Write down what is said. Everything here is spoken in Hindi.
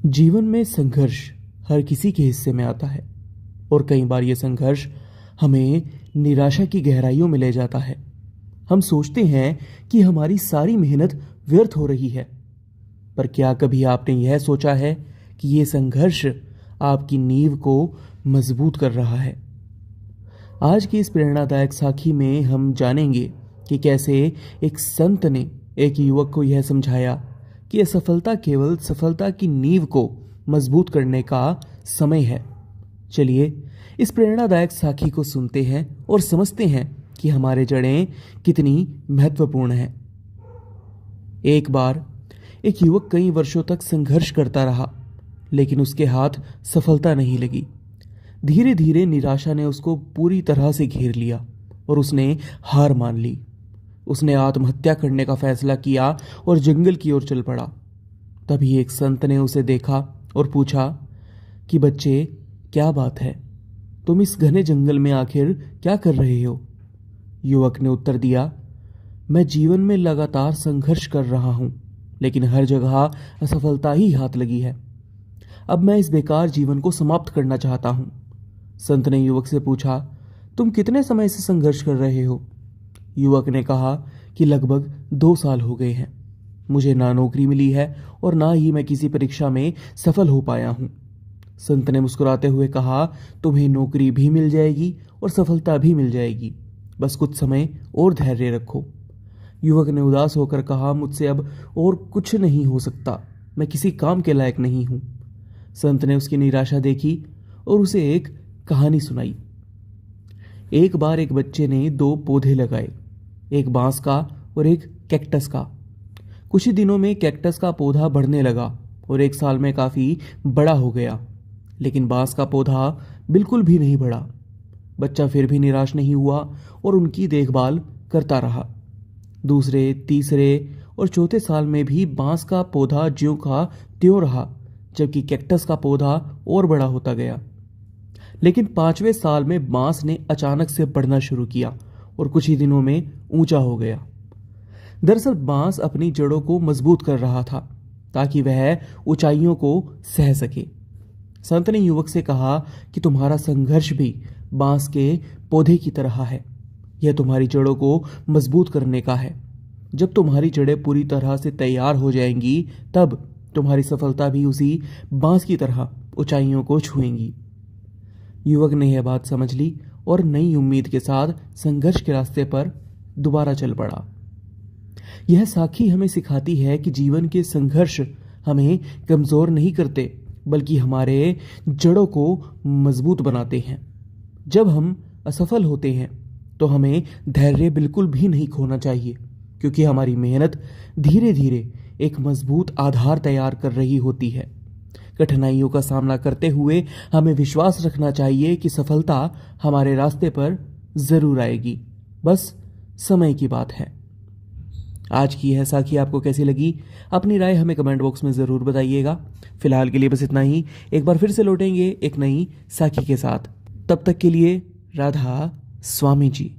जीवन में संघर्ष हर किसी के हिस्से में आता है और कई बार ये संघर्ष हमें निराशा की गहराइयों में ले जाता है। हम सोचते हैं कि हमारी सारी मेहनत व्यर्थ हो रही है, पर क्या कभी आपने यह सोचा है कि ये संघर्ष आपकी नींव को मजबूत कर रहा है? आज की इस प्रेरणादायक साखी में हम जानेंगे कि कैसे एक संत ने एक युवक को यह समझाया कि असफलता केवल सफलता की नींव को मजबूत करने का समय है। चलिए इस प्रेरणादायक साखी को सुनते हैं और समझते हैं कि हमारे जड़ें कितनी महत्वपूर्ण हैं। एक बार एक युवक कई वर्षों तक संघर्ष करता रहा, लेकिन उसके हाथ सफलता नहीं लगी। धीरे धीरे निराशा ने उसको पूरी तरह से घेर लिया और उसने हार मान ली। उसने आत्महत्या करने का फैसला किया और जंगल की ओर चल पड़ा। तभी एक संत ने उसे देखा और पूछा कि बच्चे, क्या बात है? तुम इस घने जंगल में आखिर क्या कर रहे हो? युवक ने उत्तर दिया, मैं जीवन में लगातार संघर्ष कर रहा हूं, लेकिन हर जगह असफलता ही हाथ लगी है। अब मैं इस बेकार जीवन को समाप्त करना चाहता हूं। संत ने युवक से पूछा, तुम कितने समय से संघर्ष कर रहे हो? युवक ने कहा कि लगभग 2 साल हो गए हैं। मुझे ना नौकरी मिली है और ना ही मैं किसी परीक्षा में सफल हो पाया हूं। संत ने मुस्कुराते हुए कहा, तुम्हें नौकरी भी मिल जाएगी और सफलता भी मिल जाएगी, बस कुछ समय और धैर्य रखो। युवक ने उदास होकर कहा, मुझसे अब और कुछ नहीं हो सकता, मैं किसी काम के लायक नहीं हूं। संत ने उसकी निराशा देखी और उसे एक कहानी सुनाई। एक बार एक बच्चे ने 2 पौधे लगाए, एक बांस का और एक कैक्टस का। कुछ ही दिनों में कैक्टस का पौधा बढ़ने लगा और 1 साल में काफी बड़ा हो गया, लेकिन बांस का पौधा बिल्कुल भी नहीं बढ़ा। बच्चा फिर भी निराश नहीं हुआ और उनकी देखभाल करता रहा। दूसरे, तीसरे और चौथे साल में भी बांस का पौधा ज्यों का त्यों रहा, जबकि कैक्टस का पौधा और बड़ा होता गया। लेकिन 5वें साल में बांस ने अचानक से बढ़ना शुरू किया और कुछ ही दिनों में ऊंचा हो गया। दरअसल बांस अपनी जड़ों को मजबूत कर रहा था ताकि वह ऊंचाइयों को सह सके। संत ने युवक से कहा कि तुम्हारा संघर्ष भी बांस के पौधे की तरह है। यह तुम्हारी जड़ों को मजबूत करने का है। जब तुम्हारी जड़ें पूरी तरह से तैयार हो जाएंगी, तब तुम्हारी सफलता भी उसी बांस की तरह ऊंचाइयों को छुएंगी। युवक ने यह बात समझ ली और नई उम्मीद के साथ संघर्ष के रास्ते पर दोबारा चल पड़ा। यह साखी हमें सिखाती है कि जीवन के संघर्ष हमें कमजोर नहीं करते, बल्कि हमारे जड़ों को मजबूत बनाते हैं। जब हम असफल होते हैं तो हमें धैर्य बिल्कुल भी नहीं खोना चाहिए, क्योंकि हमारी मेहनत धीरे धीरे एक मजबूत आधार तैयार कर रही होती है। कठिनाइयों का सामना करते हुए हमें विश्वास रखना चाहिए कि सफलता हमारे रास्ते पर जरूर आएगी, बस समय की बात है। आज की यह साखी आपको कैसी लगी? अपनी राय हमें कमेंट बॉक्स में ज़रूर बताइएगा। फिलहाल के लिए बस इतना ही। एक बार फिर से लौटेंगे एक नई साखी के साथ। तब तक के लिए राधा स्वामी जी।